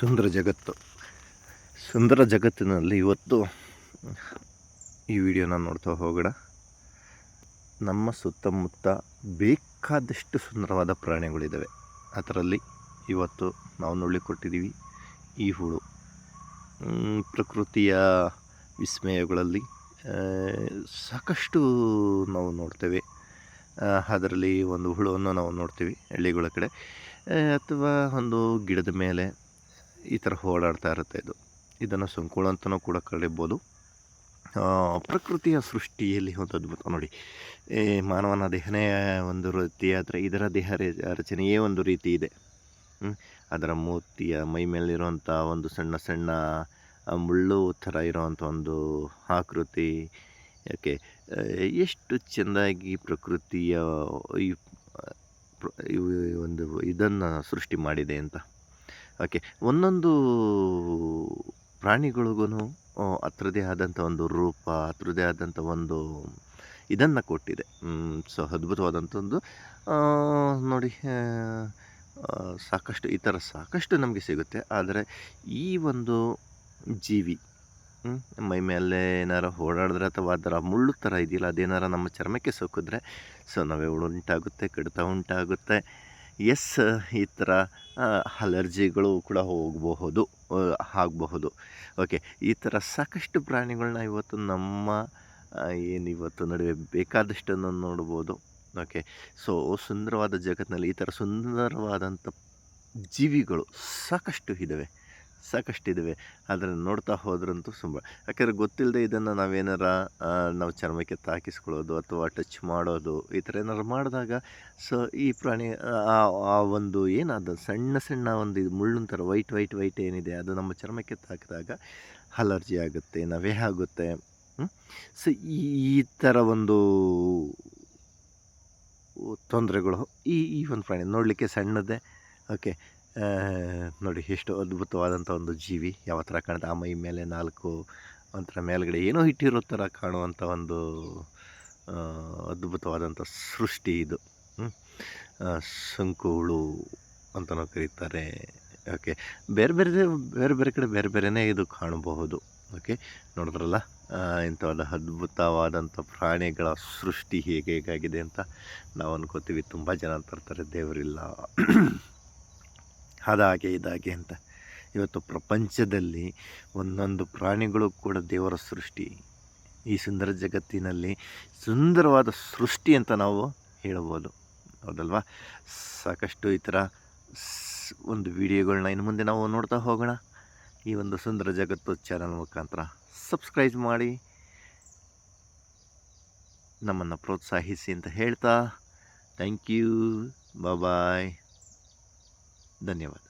ಸುಂದರ ಜಗತ್ತು. ಸುಂದರ ಜಗತ್ತಿನಲ್ಲಿ ಇವತ್ತು ಈ ವಿಡಿಯೋನ ನೋಡ್ತಾ ಹೋಗೋಣ. ನಮ್ಮ ಸುತ್ತಮುತ್ತ ಬೇಕಾದಷ್ಟು ಸುಂದರವಾದ ಪ್ರಾಣಿಗಳಿದ್ದಾವೆ. ಅದರಲ್ಲಿ ಇವತ್ತು ನಾವು ನೋಡಲಿಕ್ಕೆ ಕೊಟ್ಟಿದ್ದೀವಿ ಈ ಹುಳು. ಪ್ರಕೃತಿಯ ವಿಸ್ಮಯಗಳಲ್ಲಿ ಸಾಕಷ್ಟು ನಾವು ನೋಡ್ತೇವೆ. ಅದರಲ್ಲಿ ಒಂದು ಹುಳುವನ್ನು ನಾವು ನೋಡ್ತೀವಿ ಹಳ್ಳಿಗಳ ಕಡೆ, ಅಥವಾ ಒಂದು ಗಿಡದ ಮೇಲೆ ಈ ಥರ ಓಡಾಡ್ತಾ ಇರುತ್ತೆ. ಇದನ್ನು ಸಂಕುಳ ಅಂತಲೂ ಕೂಡ ಕರೀಬೋದು. ಪ್ರಕೃತಿಯ ಸೃಷ್ಟಿಯಲ್ಲಿ ಒಂದು ಅದ್ಭುತ ನೋಡಿ. ಮಾನವನ ದೇಹನೇ ಒಂದು ರೀತಿ ಆದರೆ ಇದರ ದೇಹ ರಚನೆಯೇ ಒಂದು ರೀತಿ ಇದೆ. ಅದರ ಮೂರ್ತಿಯ ಮೈ ಮೇಲಿರುವಂಥ ಒಂದು ಸಣ್ಣ ಸಣ್ಣ ಮುಳ್ಳು ಥರ ಇರೋವಂಥ ಒಂದು ಆಕೃತಿ, ಯಾಕೆ ಎಷ್ಟು ಚೆಂದಾಗಿ ಪ್ರಕೃತಿಯ ಈ ಒಂದು ಇದನ್ನು ಸೃಷ್ಟಿ ಮಾಡಿದೆ ಅಂತ. ಓಕೆ, ಒಂದೊಂದು ಪ್ರಾಣಿಗಳಿಗೂ ಅದರದೇ ಆದಂಥ ಒಂದು ರೂಪ, ಅದರದೇ ಆದಂಥ ಒಂದು ಇದನ್ನು ಕೊಟ್ಟಿದೆ. ಸೊ ಅದ್ಭುತವಾದಂಥದ್ದು ನೋಡಿ. ಸಾಕಷ್ಟು ಈ ಥರ ಸಾಕಷ್ಟು ನಮಗೆ ಸಿಗುತ್ತೆ. ಆದರೆ ಈ ಒಂದು ಜೀವಿ ಮೈ ಮೇಲೆ ಏನಾರ ಓಡಾಡಿದ್ರೆ ಅಥವಾ ಅದರ ಮುಳ್ಳು ಥರ ಇದೆಯಲ್ಲ, ಅದೇನಾರ ನಮ್ಮ ಚರ್ಮಕ್ಕೆ ಸೋಕಿದ್ರೆ ಸೊ ನೋವು ಉಂಟಾಗುತ್ತೆ, ಕಡಿತ ಉಂಟಾಗುತ್ತೆ. ಎಸ್, ಈ ಥರ ಅಲರ್ಜಿಗಳು ಕೂಡ ಆಗಬಹುದು. ಓಕೆ, ಈ ಥರ ಸಾಕಷ್ಟು ಪ್ರಾಣಿಗಳನ್ನ ಇವತ್ತು ನಮ್ಮ ಏನಿವತ್ತು ನಡುವೆ ಬೇಕಾದಷ್ಟನ್ನು ನೋಡ್ಬೋದು. ಓಕೆ, ಸೊ ಸುಂದರವಾದ ಜಗತ್ತಿನಲ್ಲಿ ಈ ಥರ ಸುಂದರವಾದಂಥ ಜೀವಿಗಳು ಸಾಕಷ್ಟಿದ್ದಾವೆ. ಅದನ್ನು ನೋಡ್ತಾ ಹೋದ್ರಂತೂ ಯಾಕೆಂದರೆ ಗೊತ್ತಿಲ್ಲದೆ ಇದನ್ನು ನಾವು ಚರ್ಮಕ್ಕೆ ತಾಕಿಸ್ಕೊಳ್ಳೋದು ಅಥವಾ ಟಚ್ ಮಾಡೋದು, ಈ ಥರ ಏನಾರು ಮಾಡಿದಾಗ ಸೊ ಈ ಪ್ರಾಣಿ ಆ ಒಂದು ಏನಾದ ಸಣ್ಣ ಒಂದು ಇದು ಮುಳ್ಳಿನ ಥರ ವೈಟ್ ಏನಿದೆ ಅದು ನಮ್ಮ ಚರ್ಮಕ್ಕೆ ತಾಕಿದಾಗ ಅಲರ್ಜಿ ಆಗುತ್ತೆ, ನವೆ ಆಗುತ್ತೆ. ಸೊ ಈ ಥರ ಒಂದು ತೊಂದರೆಗಳು ಈ ಒಂದು ಪ್ರಾಣಿ ನೋಡಲಿಕ್ಕೆ ಸಣ್ಣದೇ. ಓಕೆ, ನೋಡಿ ಎಷ್ಟು ಅದ್ಭುತವಾದಂಥ ಒಂದು ಜೀವಿ, ಯಾವ ಥರ ಕಾಣುತ್ತೆ. ಆ ಮೈ ಮೇಲೆ 4 ಒಂಥರ ಮೇಲ್ಗಡೆ ಏನೋ ಇಟ್ಟಿರೋ ಥರ ಕಾಣುವಂಥ ಒಂದು ಅದ್ಭುತವಾದಂಥ ಸೃಷ್ಟಿ ಇದು. ಶಂಕು ಹುಳು ಅಂತಲೂ ಕರೀತಾರೆ. ಓಕೆ, ಬೇರೆ ಕಡೆ ಬೇರೆನೇ ಇದು ಕಾಣಬಹುದು. ಓಕೆ, ನೋಡಿದ್ರಲ್ಲ ಇಂಥವಾದ ಅದ್ಭುತವಾದಂಥ ಪ್ರಾಣಿಗಳ ಸೃಷ್ಟಿ ಹೇಗಾಗಿದೆ ಅಂತ ನಾವು ಅನ್ಕೋತೀವಿ. ತುಂಬ ಜನ ತರ್ತಾರೆ ದೇವರಿಲ್ಲ ಅದಾಗೆ ಇದಾಗೆ ಅಂತ. ಇವತ್ತು ಪ್ರಪಂಚದಲ್ಲಿ ಒಂದೊಂದು ಪ್ರಾಣಿಗಳು ಕೂಡ ದೇವರ ಸೃಷ್ಟಿ. ಈ ಸುಂದರ ಜಗತ್ತಿನಲ್ಲಿ ಸುಂದರವಾದ ಸೃಷ್ಟಿ ಅಂತ ನಾವು ಹೇಳ್ಬೋದು, ಹೌದಲ್ವಾ? ಸಾಕಷ್ಟು ಈ ಥರ ಒಂದು ವಿಡಿಯೋಗಳನ್ನ ಇನ್ನು ಮುಂದೆ ನಾವು ನೋಡ್ತಾ ಹೋಗೋಣ. ಈ ಒಂದು ಸುಂದರ ಜಗತ್ತು ಚಾನಲ್ ಮುಖಾಂತರ ಸಬ್ಸ್ಕ್ರೈಬ್ ಮಾಡಿ ನಮ್ಮನ್ನು ಪ್ರೋತ್ಸಾಹಿಸಿ ಅಂತ ಹೇಳ್ತಾ ಥ್ಯಾಂಕ್ ಯು, ಬಾಯ್, ಧನ್ಯವಾದ.